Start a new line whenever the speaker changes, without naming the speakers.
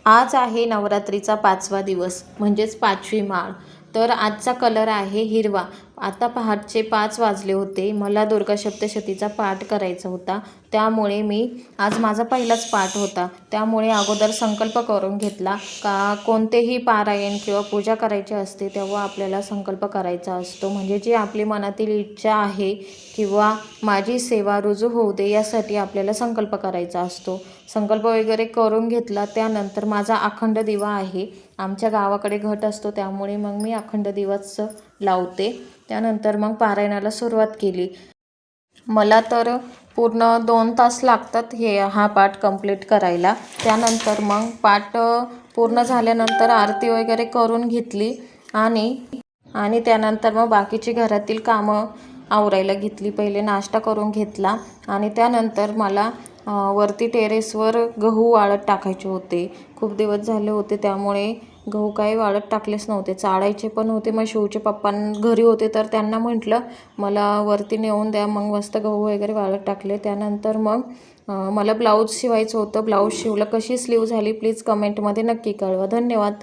आज आहे नवरात्रीचा 5वा दिवस म्हणजेच 5वी माळ. तर आजचा कलर आहे हिरवा. आता पहाटचे 5 वाजले होते. मला दुर्गा सप्तशतीचा पाठ करायचा होता. त्यामुळे मी आज माझा पहिलाच पाठ होता. त्यामुळे अगोदर संकल्प करून घेतला का कोणतेही पारायण किंवा पूजा करायची असते तेव्हा आपल्याला संकल्प करायचा असतो. म्हणजे जी आपली मनातील इच्छा आहे किंवा माझी सेवा रुजू होऊ दे यासाठी आपल्याला संकल्प करायचा असतो. संकल्प वगैरे करून घेतला. त्यानंतर माझा अखंड दिवा आहे. आमच्या गावाकडे घट असतो त्यामुळे मग मी अखंड दिवाच लावते. त्यानंतर मग पारायणाला सुरुवात केली. मला तर पूर्ण 2 तास लागतात हा पाठ कंप्लीट करायला. त्यानंतर मग पाठ पूर्ण झाल्यानंतर आरती वगैरे करून घेतली आणि त्यानंतर मग बाकीची घरातील कामं आवरायला घेतली. पहिले नाश्ता करून घेतला आणि त्यानंतर मला वरती टेरेसवर गहू वाळत टाकायचे होते. खूप दिवस झाले होते त्यामुळे गहू काही वाळत टाकलेच नव्हते. चाळायचे पण होते. मग शिवचे पप्पा घरी होते तर त्यांना म्हटलं मला वरती नेऊन द्या. मग मस्त गहू वगैरे वाळत टाकले. त्यानंतर मग मला ब्लाऊज शिवायचं होतं. ब्लाऊज शिवलं. कशी स्लीव झाली प्लीज कमेंटमध्ये नक्की कळवा. धन्यवाद.